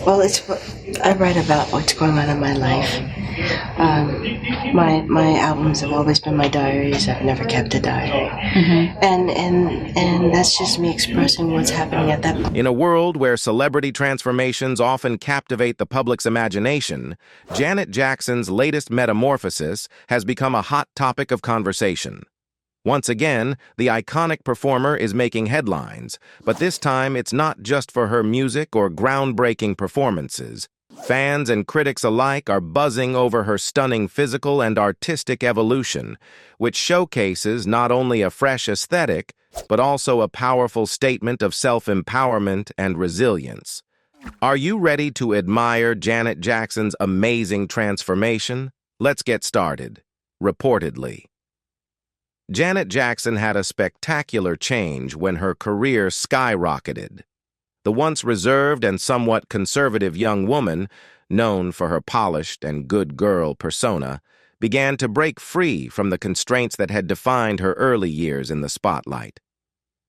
Well, I write about what's going on in my life. My albums have always been my diaries. I've never kept a diary, and that's just me expressing what's happening at that point. In a world where celebrity transformations often captivate the public's imagination, Janet Jackson's latest metamorphosis has become a hot topic of conversation. Once again, the iconic performer is making headlines, but this time it's not just for her music or groundbreaking performances. Fans and critics alike are buzzing over her stunning physical and artistic evolution, which showcases not only a fresh aesthetic, but also a powerful statement of self-empowerment and resilience. Are you ready to admire Janet Jackson's amazing transformation? Let's get started. Reportedly, Janet Jackson had a spectacular change when her career skyrocketed. The once reserved and somewhat conservative young woman, known for her polished and good girl persona, began to break free from the constraints that had defined her early years in the spotlight.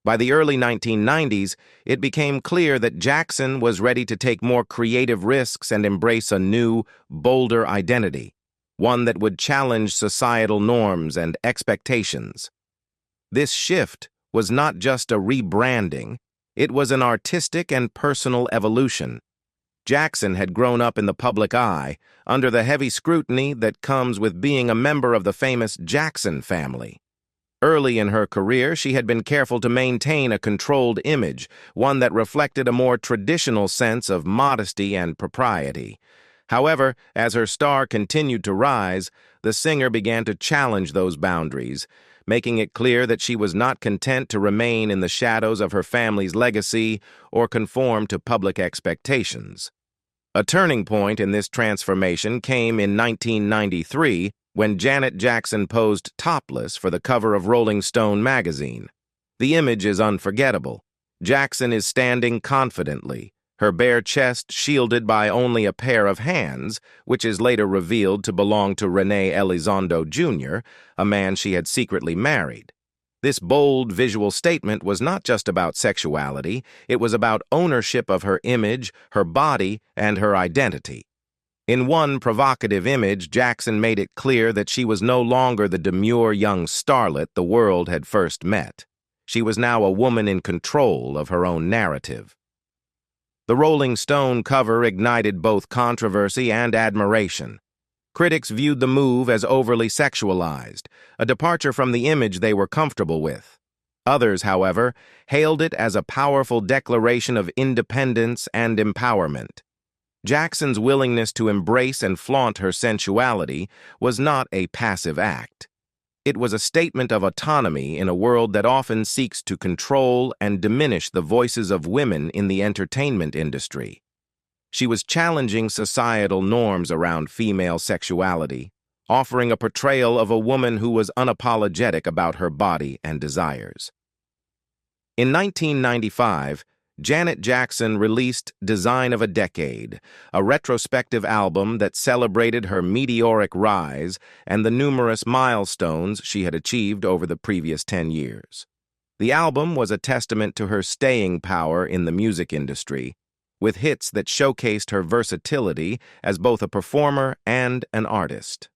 By the early 1990s, it became clear that Jackson was ready to take more creative risks and embrace a new, bolder identity, one that would challenge societal norms and expectations. This shift was not just a rebranding, it was an artistic and personal evolution. Jackson had grown up in the public eye, under the heavy scrutiny that comes with being a member of the famous Jackson family. Early in her career, she had been careful to maintain a controlled image, one that reflected a more traditional sense of modesty and propriety. However, as her star continued to rise, the singer began to challenge those boundaries, making it clear that she was not content to remain in the shadows of her family's legacy or conform to public expectations. A turning point in this transformation came in 1993 when Janet Jackson posed topless for the cover of Rolling Stone magazine. The image is unforgettable. Jackson is standing confidently, her bare chest shielded by only a pair of hands, which is later revealed to belong to Rene Elizondo Jr., a man she had secretly married. This bold visual statement was not just about sexuality, it was about ownership of her image, her body, and her identity. In one provocative image, Jackson made it clear that she was no longer the demure young starlet the world had first met. She was now a woman in control of her own narrative. The Rolling Stone cover ignited both controversy and admiration. Critics viewed the move as overly sexualized, a departure from the image they were comfortable with. Others, however, hailed it as a powerful declaration of independence and empowerment. Jackson's willingness to embrace and flaunt her sensuality was not a passive act. It was a statement of autonomy in a world that often seeks to control and diminish the voices of women in the entertainment industry. She was challenging societal norms around female sexuality, offering a portrayal of a woman who was unapologetic about her body and desires. In 1995, Janet Jackson released Design of a Decade, a retrospective album that celebrated her meteoric rise and the numerous milestones she had achieved over the previous 10 years. The album was a testament to her staying power in the music industry, with hits that showcased her versatility as both a performer and an artist.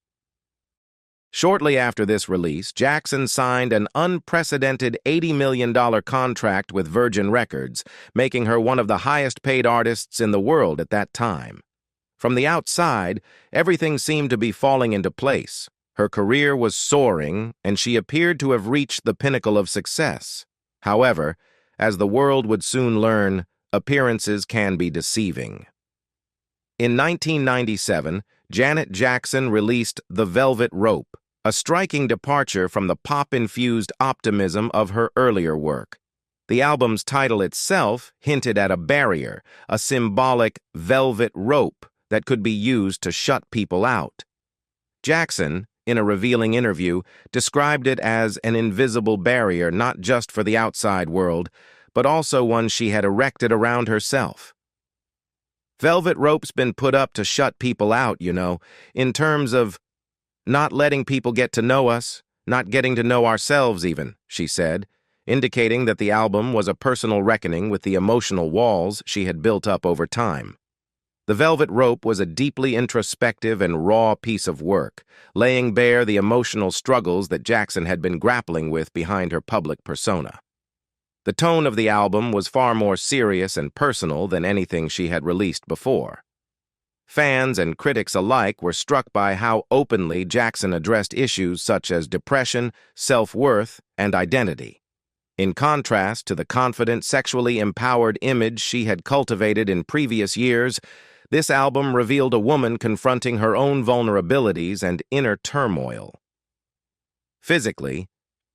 Shortly after this release, Jackson signed an unprecedented $80 million contract with Virgin Records, making her one of the highest-paid artists in the world at that time. From the outside, everything seemed to be falling into place. Her career was soaring, and she appeared to have reached the pinnacle of success. However, as the world would soon learn, appearances can be deceiving. In 1997, Janet Jackson released The Velvet Rope, a striking departure from the pop-infused optimism of her earlier work. The album's title itself hinted at a barrier, a symbolic velvet rope that could be used to shut people out. Jackson, in a revealing interview, described it as an invisible barrier not just for the outside world, but also one she had erected around herself. Velvet rope's been put up to shut people out, in terms of not letting people get to know us, not getting to know ourselves even, she said, indicating that the album was a personal reckoning with the emotional walls she had built up over time. The Velvet Rope was a deeply introspective and raw piece of work, laying bare the emotional struggles that Jackson had been grappling with behind her public persona. The tone of the album was far more serious and personal than anything she had released before. Fans and critics alike were struck by how openly Jackson addressed issues such as depression, self-worth, and identity. In contrast to the confident, sexually empowered image she had cultivated in previous years, this album revealed a woman confronting her own vulnerabilities and inner turmoil. Physically,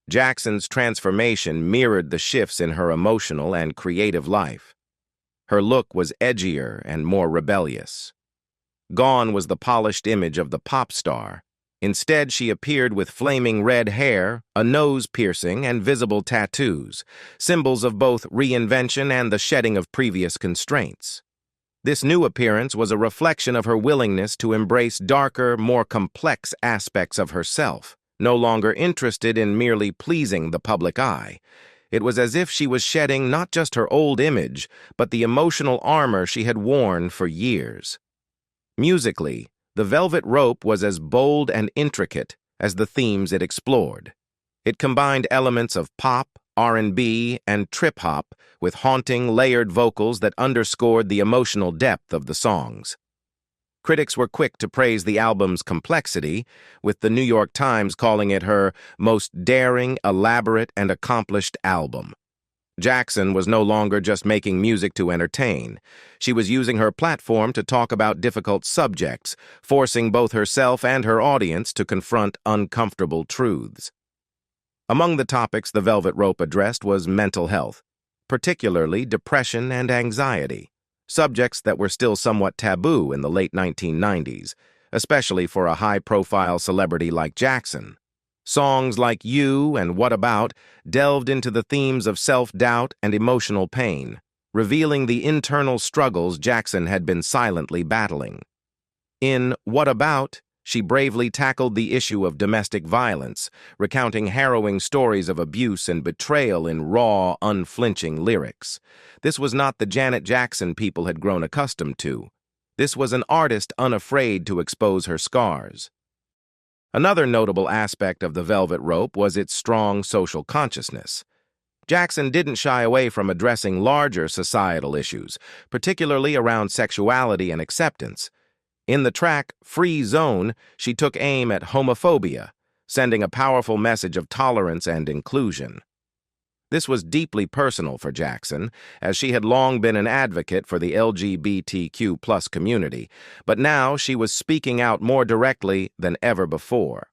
Jackson's transformation mirrored the shifts in her emotional and creative life. Her look was edgier and more rebellious. Gone was the polished image of the pop star. Instead, she appeared with flaming red hair, a nose piercing, and visible tattoos, symbols of both reinvention and the shedding of previous constraints. This new appearance was a reflection of her willingness to embrace darker, more complex aspects of herself, no longer interested in merely pleasing the public eye. It was as if she was shedding not just her old image, but the emotional armor she had worn for years. Musically, The Velvet Rope was as bold and intricate as the themes it explored. It combined elements of pop, R&B, and trip-hop with haunting, layered vocals that underscored the emotional depth of the songs. Critics were quick to praise the album's complexity, with the New York Times calling it her most daring, elaborate, and accomplished album. Jackson was no longer just making music to entertain. She was using her platform to talk about difficult subjects, forcing both herself and her audience to confront uncomfortable truths. Among the topics the Velvet Rope addressed was mental health, particularly depression and anxiety, subjects that were still somewhat taboo in the late 1990s, especially for a high-profile celebrity like Jackson. Songs like You and What About delved into the themes of self-doubt and emotional pain, revealing the internal struggles Jackson had been silently battling. In What About, she bravely tackled the issue of domestic violence, recounting harrowing stories of abuse and betrayal in raw, unflinching lyrics. This was not the Janet Jackson people had grown accustomed to. This was an artist unafraid to expose her scars. Another notable aspect of The Velvet Rope was its strong social consciousness. Jackson didn't shy away from addressing larger societal issues, particularly around sexuality and acceptance. In the track Free Zone, she took aim at homophobia, sending a powerful message of tolerance and inclusion. This was deeply personal for Jackson, as she had long been an advocate for the LGBTQ+ community, but now she was speaking out more directly than ever before.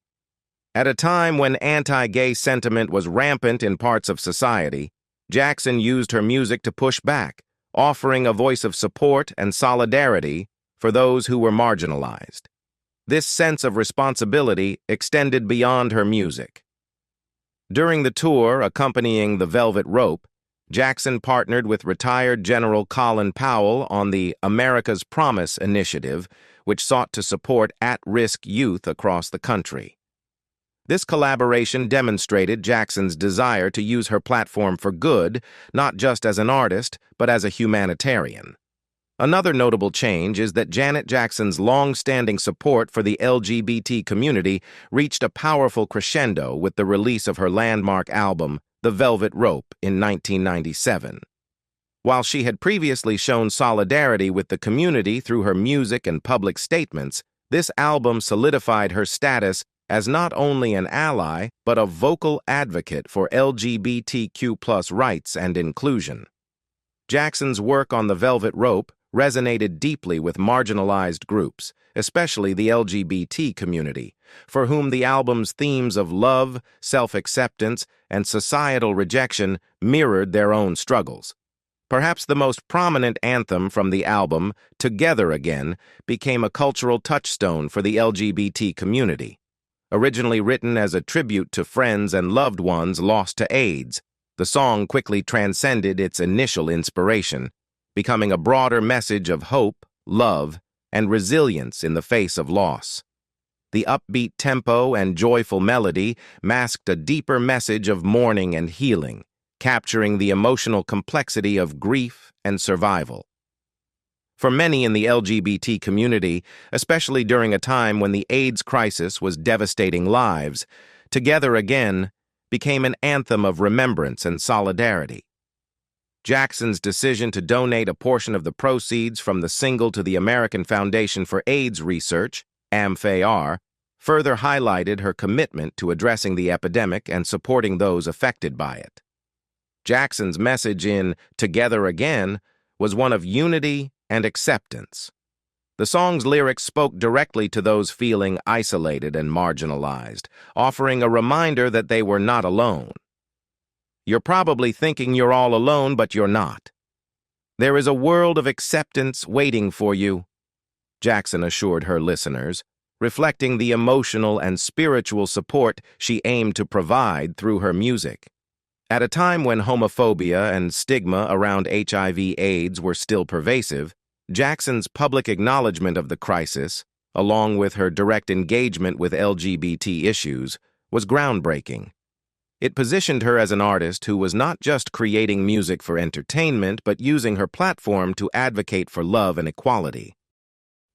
At a time when anti-gay sentiment was rampant in parts of society, Jackson used her music to push back, offering a voice of support and solidarity for those who were marginalized. This sense of responsibility extended beyond her music. During the tour accompanying The Velvet Rope, Jackson partnered with retired General Colin Powell on the America's Promise initiative, which sought to support at-risk youth across the country. This collaboration demonstrated Jackson's desire to use her platform for good, not just as an artist, but as a humanitarian. Another notable change is that Janet Jackson's long-standing support for the LGBT community reached a powerful crescendo with the release of her landmark album, The Velvet Rope, in 1997. While she had previously shown solidarity with the community through her music and public statements, this album solidified her status as not only an ally, but a vocal advocate for LGBTQ+ rights and inclusion. Jackson's work on The Velvet Rope resonated deeply with marginalized groups, especially the LGBT community, for whom the album's themes of love, self-acceptance, and societal rejection mirrored their own struggles. Perhaps the most prominent anthem from the album, Together Again, became a cultural touchstone for the LGBT community. Originally written as a tribute to friends and loved ones lost to AIDS, the song quickly transcended its initial inspiration, becoming a broader message of hope, love, and resilience in the face of loss. The upbeat tempo and joyful melody masked a deeper message of mourning and healing, capturing the emotional complexity of grief and survival. For many in the LGBT community, especially during a time when the AIDS crisis was devastating lives, Together Again became an anthem of remembrance and solidarity. Jackson's decision to donate a portion of the proceeds from the single to the American Foundation for AIDS Research, AMFAR, further highlighted her commitment to addressing the epidemic and supporting those affected by it. Jackson's message in Together Again was one of unity and acceptance. The song's lyrics spoke directly to those feeling isolated and marginalized, offering a reminder that they were not alone. You're probably thinking you're all alone, but you're not. There is a world of acceptance waiting for you, Jackson assured her listeners, reflecting the emotional and spiritual support she aimed to provide through her music. At a time when homophobia and stigma around HIV/AIDS were still pervasive, Jackson's public acknowledgement of the crisis, along with her direct engagement with LGBT issues, was groundbreaking. It positioned her as an artist who was not just creating music for entertainment, but using her platform to advocate for love and equality.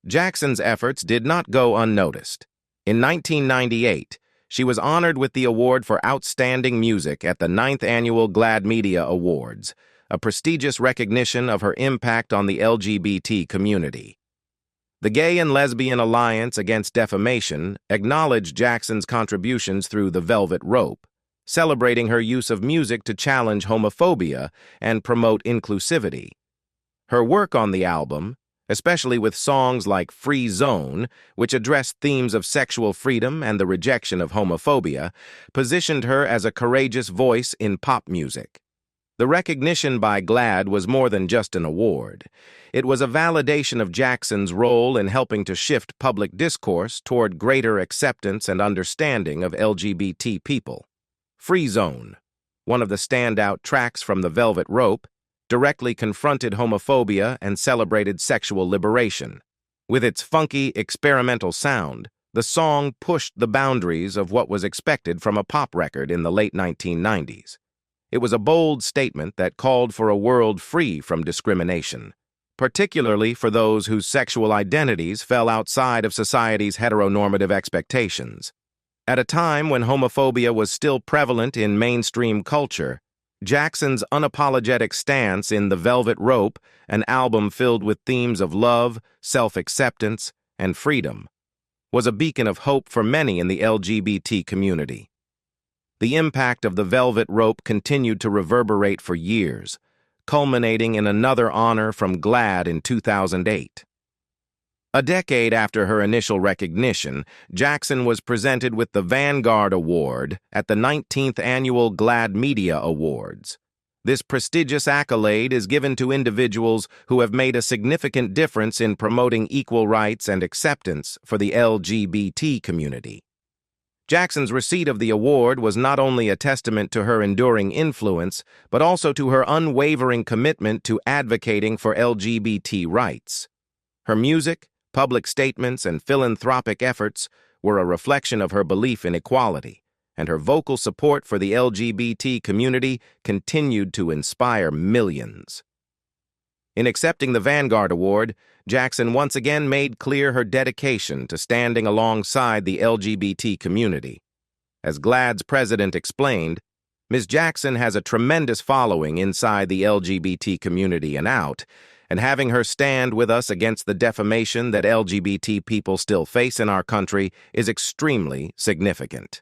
Jackson's efforts did not go unnoticed. In 1998, she was honored with the award for Outstanding Music at the 9th Annual GLAAD Media Awards, a prestigious recognition of her impact on the LGBT community. The Gay and Lesbian Alliance Against Defamation acknowledged Jackson's contributions through The Velvet Rope, celebrating her use of music to challenge homophobia and promote inclusivity. Her work on the album, especially with songs like Free Zone, which addressed themes of sexual freedom and the rejection of homophobia, positioned her as a courageous voice in pop music. The recognition by GLAAD was more than just an award. It was a validation of Jackson's role in helping to shift public discourse toward greater acceptance and understanding of LGBT people. Free Zone, one of the standout tracks from The Velvet Rope, directly confronted homophobia and celebrated sexual liberation. With its funky, experimental sound, the song pushed the boundaries of what was expected from a pop record in the late 1990s. It was a bold statement that called for a world free from discrimination, particularly for those whose sexual identities fell outside of society's heteronormative expectations. At a time when homophobia was still prevalent in mainstream culture, Jackson's unapologetic stance in The Velvet Rope, an album filled with themes of love, self-acceptance, and freedom, was a beacon of hope for many in the LGBT community. The impact of The Velvet Rope continued to reverberate for years, culminating in another honor from GLAAD in 2008. A decade after her initial recognition, Jackson was presented with the Vanguard Award at the 19th Annual GLAAD Media Awards. This prestigious accolade is given to individuals who have made a significant difference in promoting equal rights and acceptance for the LGBT community. Jackson's receipt of the award was not only a testament to her enduring influence, but also to her unwavering commitment to advocating for LGBT rights. Her music, public statements, and philanthropic efforts were a reflection of her belief in equality, and her vocal support for the LGBT community continued to inspire millions. In accepting the Vanguard Award, Jackson once again made clear her dedication to standing alongside the LGBT community. As GLAAD's president explained, Ms. Jackson has a tremendous following inside the LGBT community and out, and having her stand with us against the defamation that LGBT people still face in our country is extremely significant.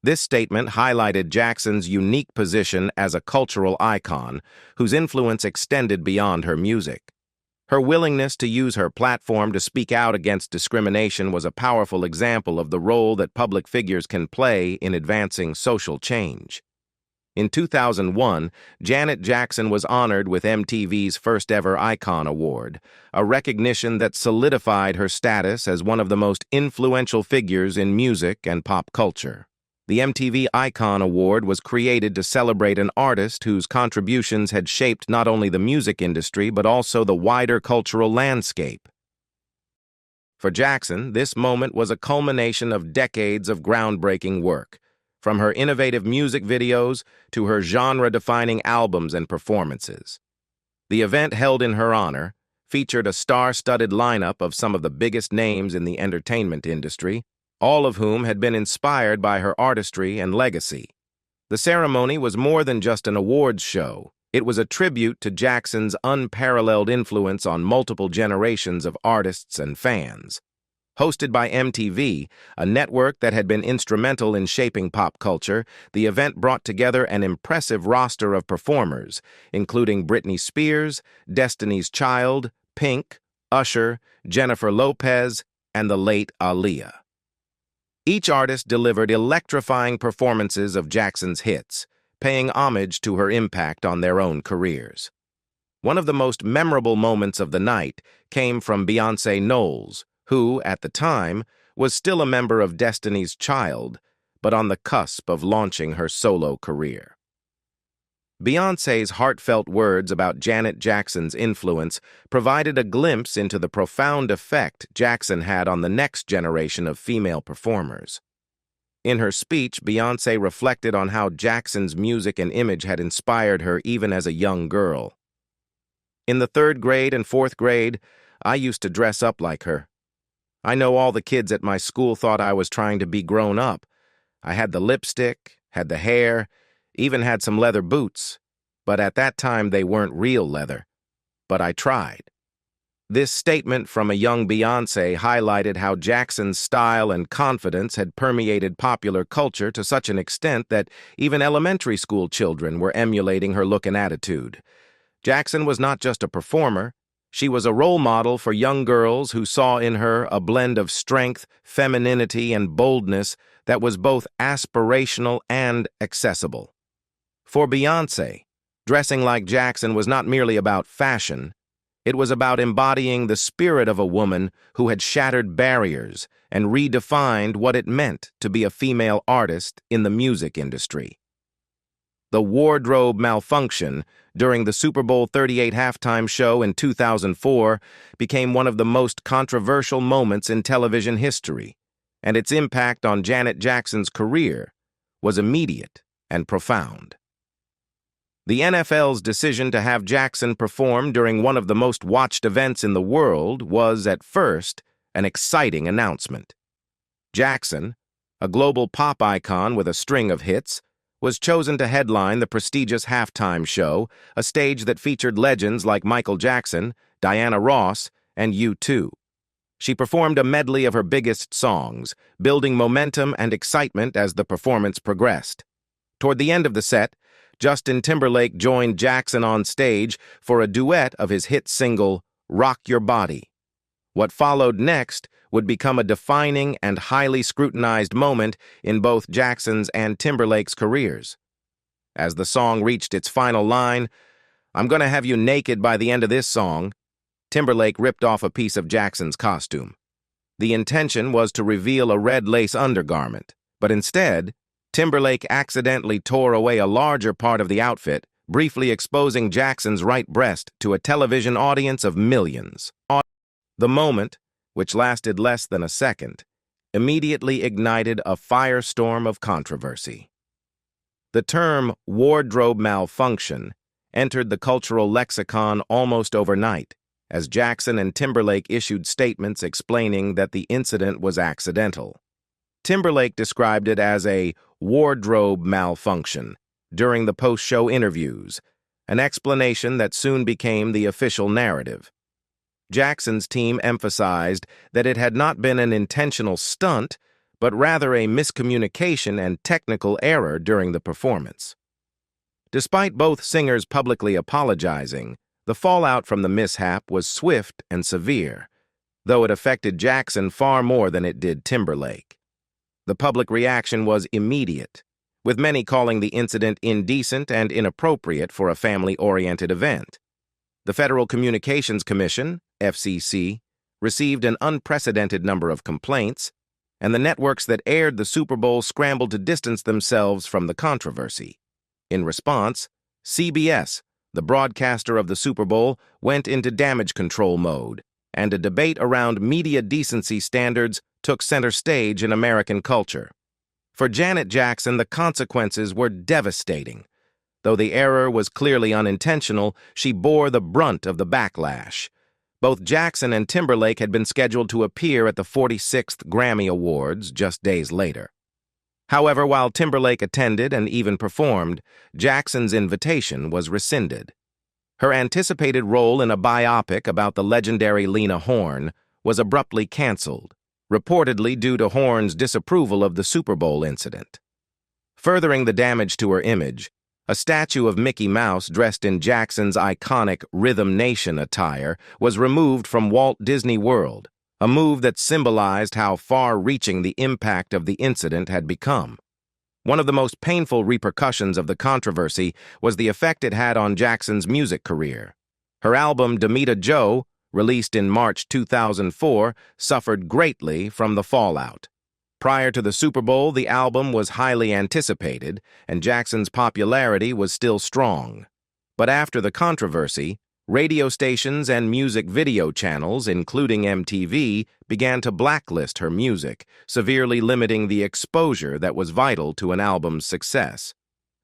This statement highlighted Jackson's unique position as a cultural icon whose influence extended beyond her music. Her willingness to use her platform to speak out against discrimination was a powerful example of the role that public figures can play in advancing social change. In 2001, Janet Jackson was honored with MTV's first-ever Icon Award, a recognition that solidified her status as one of the most influential figures in music and pop culture. The MTV Icon Award was created to celebrate an artist whose contributions had shaped not only the music industry but also the wider cultural landscape. For Jackson, this moment was a culmination of decades of groundbreaking work, from her innovative music videos to her genre-defining albums and performances. The event held in her honor, featured a star-studded lineup of some of the biggest names in the entertainment industry, all of whom had been inspired by her artistry and legacy. The ceremony was more than just an awards show. It was a tribute to Jackson's unparalleled influence on multiple generations of artists and fans. Hosted by MTV, a network that had been instrumental in shaping pop culture, the event brought together an impressive roster of performers, including Britney Spears, Destiny's Child, Pink, Usher, Jennifer Lopez, and the late Aaliyah. Each artist delivered electrifying performances of Jackson's hits, paying homage to her impact on their own careers. One of the most memorable moments of the night came from Beyoncé Knowles, who, at the time, was still a member of Destiny's Child, but on the cusp of launching her solo career. Beyoncé's heartfelt words about Janet Jackson's influence provided a glimpse into the profound effect Jackson had on the next generation of female performers. In her speech, Beyoncé reflected on how Jackson's music and image had inspired her even as a young girl. "In the 3rd grade and 4th grade, I used to dress up like her. I know all the kids at my school thought I was trying to be grown up. I had the lipstick, had the hair, even had some leather boots, but at that time they weren't real leather. But I tried." This statement from a young Beyoncé highlighted how Jackson's style and confidence had permeated popular culture to such an extent that even elementary school children were emulating her look and attitude. Jackson was not just a performer. She was a role model for young girls who saw in her a blend of strength, femininity, and boldness that was both aspirational and accessible. For Beyoncé, dressing like Jackson was not merely about fashion. It was about embodying the spirit of a woman who had shattered barriers and redefined what it meant to be a female artist in the music industry. The wardrobe malfunction during the Super Bowl 38 halftime show in 2004 became one of the most controversial moments in television history, and its impact on Janet Jackson's career was immediate and profound. The NFL's decision to have Jackson perform during one of the most watched events in the world was, at first, an exciting announcement. Jackson, a global pop icon with a string of hits, was chosen to headline the prestigious halftime show, a stage that featured legends like Michael Jackson, Diana Ross, and U2. She performed a medley of her biggest songs, building momentum and excitement as the performance progressed. Toward the end of the set, Justin Timberlake joined Jackson on stage for a duet of his hit single, "Rock Your Body." What followed next would become a defining and highly scrutinized moment in both Jackson's and Timberlake's careers. As the song reached its final line, "I'm gonna have you naked by the end of this song," Timberlake ripped off a piece of Jackson's costume. The intention was to reveal a red lace undergarment, but instead, Timberlake accidentally tore away a larger part of the outfit, briefly exposing Jackson's right breast to a television audience of millions. The moment, which lasted less than a second, immediately ignited a firestorm of controversy. The term wardrobe malfunction entered the cultural lexicon almost overnight, as Jackson and Timberlake issued statements explaining that the incident was accidental. Timberlake described it as a wardrobe malfunction during the post-show interviews, an explanation that soon became the official narrative. Jackson's team emphasized that it had not been an intentional stunt, but rather a miscommunication and technical error during the performance. Despite both singers publicly apologizing, the fallout from the mishap was swift and severe, though it affected Jackson far more than it did Timberlake. The public reaction was immediate, with many calling the incident indecent and inappropriate for a family-oriented event. The Federal Communications Commission, FCC, received an unprecedented number of complaints, and the networks that aired the Super Bowl scrambled to distance themselves from the controversy. In response, CBS, the broadcaster of the Super Bowl, went into damage control mode, and a debate around media decency standards took center stage in American culture. For Janet Jackson, the consequences were devastating. Though the error was clearly unintentional, she bore the brunt of the backlash. Both Jackson and Timberlake had been scheduled to appear at the 46th Grammy Awards just days later. However, while Timberlake attended and even performed, Jackson's invitation was rescinded. Her anticipated role in a biopic about the legendary Lena Horne was abruptly canceled, reportedly due to Horne's disapproval of the Super Bowl incident. Furthering the damage to her image, a statue of Mickey Mouse dressed in Jackson's iconic Rhythm Nation attire was removed from Walt Disney World, a move that symbolized how far-reaching the impact of the incident had become. One of the most painful repercussions of the controversy was the effect it had on Jackson's music career. Her album Damita Jo, released in March 2004, suffered greatly from the fallout. Prior to the Super Bowl, the album was highly anticipated, and Jackson's popularity was still strong. But after the controversy, radio stations and music video channels, including MTV, began to blacklist her music, severely limiting the exposure that was vital to an album's success.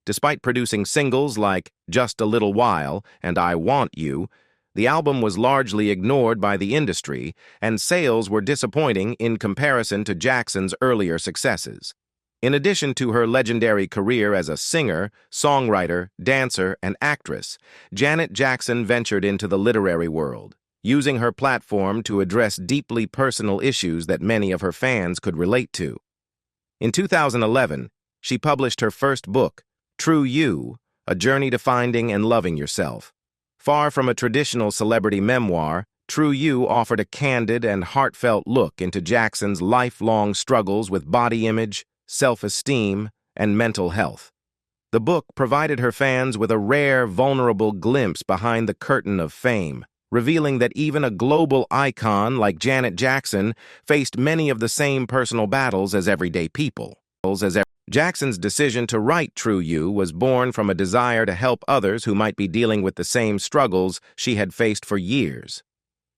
Despite producing singles like Just a Little While and I Want You, the album was largely ignored by the industry, and sales were disappointing in comparison to Jackson's earlier successes. In addition to her legendary career as a singer, songwriter, dancer, and actress, Janet Jackson ventured into the literary world, using her platform to address deeply personal issues that many of her fans could relate to. In 2011, she published her first book, True You: A Journey to Finding and Loving Yourself. Far from a traditional celebrity memoir, True You offered a candid and heartfelt look into Jackson's lifelong struggles with body image, self-esteem, and mental health. The book provided her fans with a rare, vulnerable glimpse behind the curtain of fame, revealing that even a global icon like Janet Jackson faced many of the same personal battles as everyday people. Jackson's decision to write True You was born from a desire to help others who might be dealing with the same struggles she had faced for years.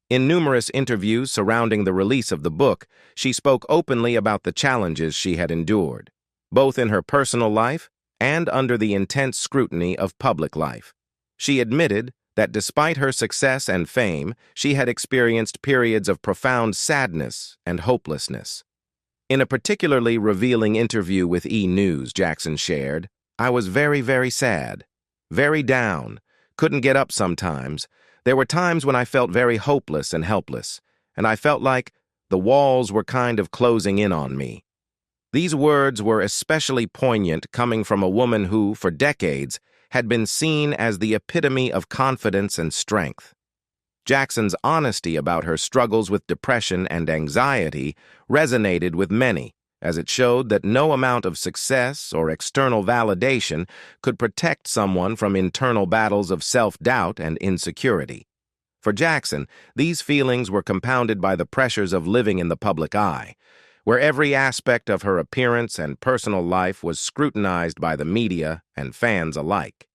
In numerous interviews surrounding the release of the book, she spoke openly about the challenges she had endured, both in her personal life and under the intense scrutiny of public life. She admitted that despite her success and fame, she had experienced periods of profound sadness and hopelessness. In a particularly revealing interview with E! News, Jackson shared, "I was very, very sad, very down, couldn't get up sometimes. There were times when I felt very hopeless and helpless, and I felt like the walls were kind of closing in on me." These words were especially poignant coming from a woman who, for decades, had been seen as the epitome of confidence and strength. Jackson's honesty about her struggles with depression and anxiety resonated with many, as it showed that no amount of success or external validation could protect someone from internal battles of self-doubt and insecurity. For Jackson, these feelings were compounded by the pressures of living in the public eye, where every aspect of her appearance and personal life was scrutinized by the media and fans alike.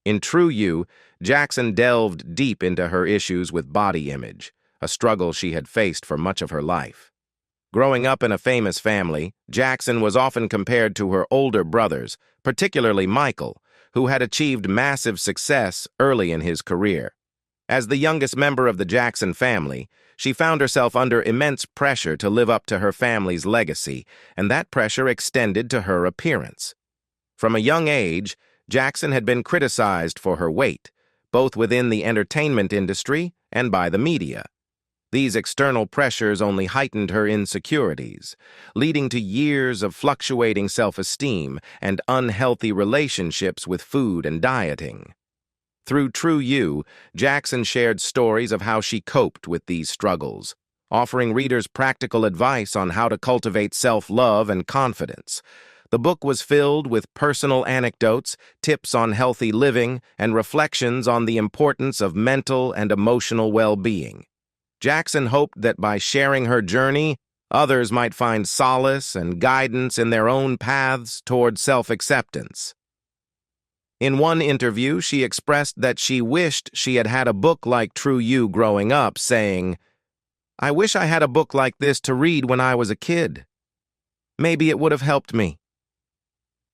In True You, Jackson delved deep into her issues with body image, a struggle she had faced for much of her life. Growing up in a famous family, Jackson was often compared to her older brothers, particularly Michael, who had achieved massive success early in his career. As the youngest member of the Jackson family, she found herself under immense pressure to live up to her family's legacy, and that pressure extended to her appearance. From a young age, Jackson had been criticized for her weight, both within the entertainment industry and by the media. These external pressures only heightened her insecurities, leading to years of fluctuating self-esteem and unhealthy relationships with food and dieting. Through True You, Jackson shared stories of how she coped with these struggles, offering readers practical advice on how to cultivate self-love and confidence. The book was filled with personal anecdotes, tips on healthy living, and reflections on the importance of mental and emotional well-being. Jackson hoped that by sharing her journey, others might find solace and guidance in their own paths toward self-acceptance. In one interview, she expressed that she wished she had had a book like True You growing up, saying, "I wish I had a book like this to read when I was a kid. Maybe it would have helped me."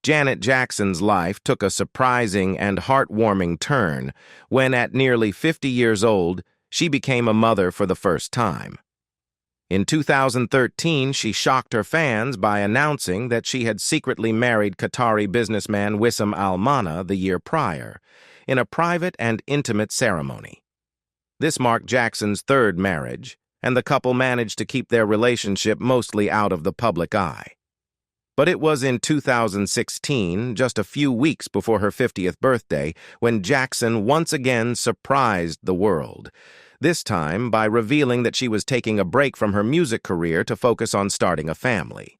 Janet Jackson's life took a surprising and heartwarming turn when, at nearly 50 years old, she became a mother for the first time. In 2013, she shocked her fans by announcing that she had secretly married Qatari businessman Wissam Al-Mana the year prior, in a private and intimate ceremony. This marked Jackson's third marriage, and the couple managed to keep their relationship mostly out of the public eye. But it was in 2016, just a few weeks before her 50th birthday, when Jackson once again surprised the world, this time by revealing that she was taking a break from her music career to focus on starting a family.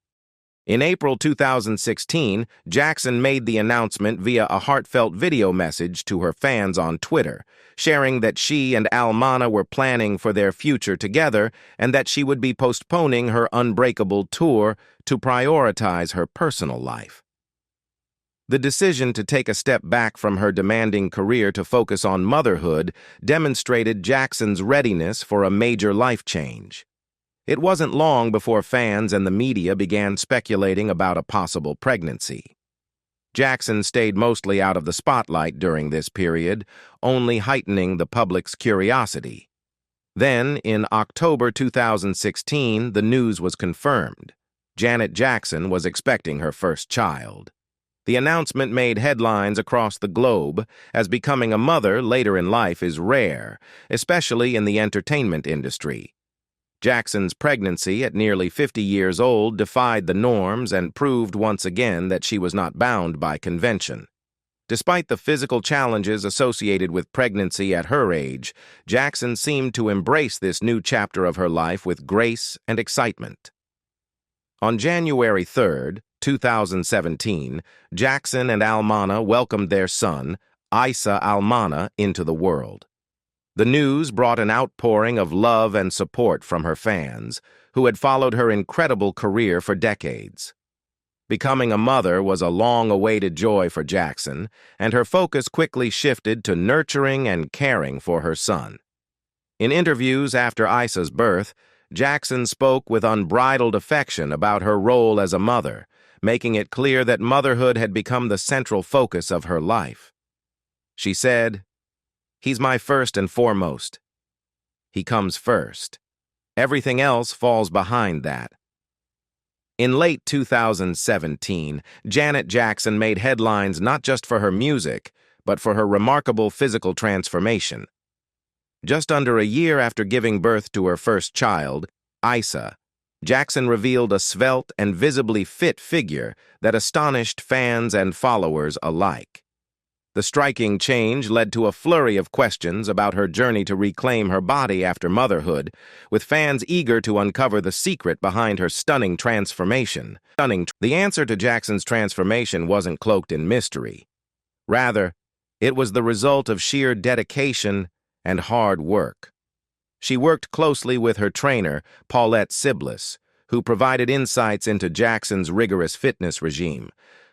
In April 2016, Jackson made the announcement via a heartfelt video message to her fans on Twitter, sharing that she and Al-Mana were planning for their future together and that she would be postponing her Unbreakable tour to prioritize her personal life. The decision to take a step back from her demanding career to focus on motherhood demonstrated Jackson's readiness for a major life change. It wasn't long before fans and the media began speculating about a possible pregnancy. Jackson stayed mostly out of the spotlight during this period, only heightening the public's curiosity. Then, in October 2016, the news was confirmed. Janet Jackson was expecting her first child. The announcement made headlines across the globe, as becoming a mother later in life is rare, especially in the entertainment industry. Jackson's pregnancy at nearly 50 years old defied the norms and proved once again that she was not bound by convention. Despite the physical challenges associated with pregnancy at her age, Jackson seemed to embrace this new chapter of her life with grace and excitement. On January 3, 2017, Jackson and Al-Mana welcomed their son, Isa Al-Mana, into the world. The news brought an outpouring of love and support from her fans, who had followed her incredible career for decades. Becoming a mother was a long-awaited joy for Jackson, and her focus quickly shifted to nurturing and caring for her son. In interviews after Isa's birth, Jackson spoke with unbridled affection about her role as a mother, making it clear that motherhood had become the central focus of her life. She said, "He's my first and foremost. He comes first. Everything else falls behind that." In late 2017, Janet Jackson made headlines not just for her music, but for her remarkable physical transformation. Just under a year after giving birth to her first child, Isa, Jackson revealed a svelte and visibly fit figure that astonished fans and followers alike. The striking change led to a flurry of questions about her journey to reclaim her body after motherhood, with fans eager to uncover the secret behind her stunning transformation. The answer to Jackson's transformation wasn't cloaked in mystery. Rather, it was the result of sheer dedication and hard work. She worked closely with her trainer, Paulette Siblis, who provided insights into Jackson's rigorous fitness regime.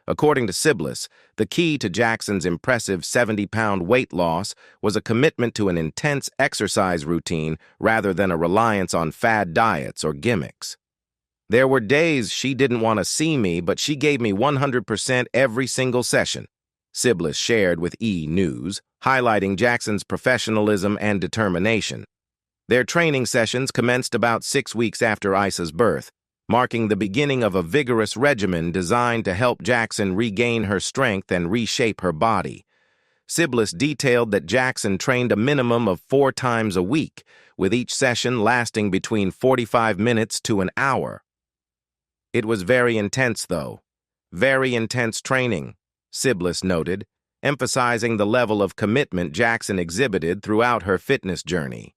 According to Siblis, the key to Jackson's impressive 70-pound weight loss was a commitment to an intense exercise routine rather than a reliance on fad diets or gimmicks. "There were days she didn't want to see me, but she gave me 100% every single session," Siblis shared with E! News, highlighting Jackson's professionalism and determination. Their training sessions commenced about 6 weeks after Isa's birth, marking the beginning of a vigorous regimen designed to help Jackson regain her strength and reshape her body. Siblis detailed that Jackson trained a minimum of 4 times a week, with each session lasting between 45 minutes to an hour. "It was very intense, though. Very intense training," Siblis noted, emphasizing the level of commitment Jackson exhibited throughout her fitness journey.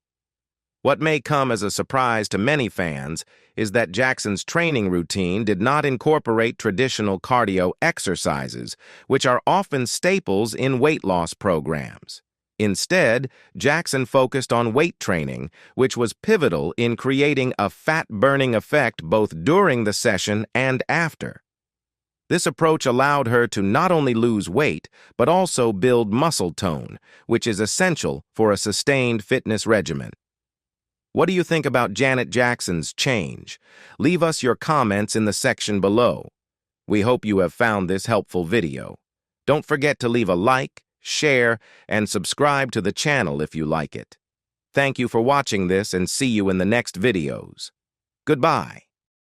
What may come as a surprise to many fans is that Jackson's training routine did not incorporate traditional cardio exercises, which are often staples in weight loss programs. Instead, Jackson focused on weight training, which was pivotal in creating a fat-burning effect both during the session and after. This approach allowed her to not only lose weight, but also build muscle tone, which is essential for a sustained fitness regimen. What do you think about Janet Jackson's change? Leave us your comments in the section below. We hope you have found this helpful video. Don't forget to leave a like, share, and subscribe to the channel if you like it. Thank you for watching this and see you in the next videos. Goodbye.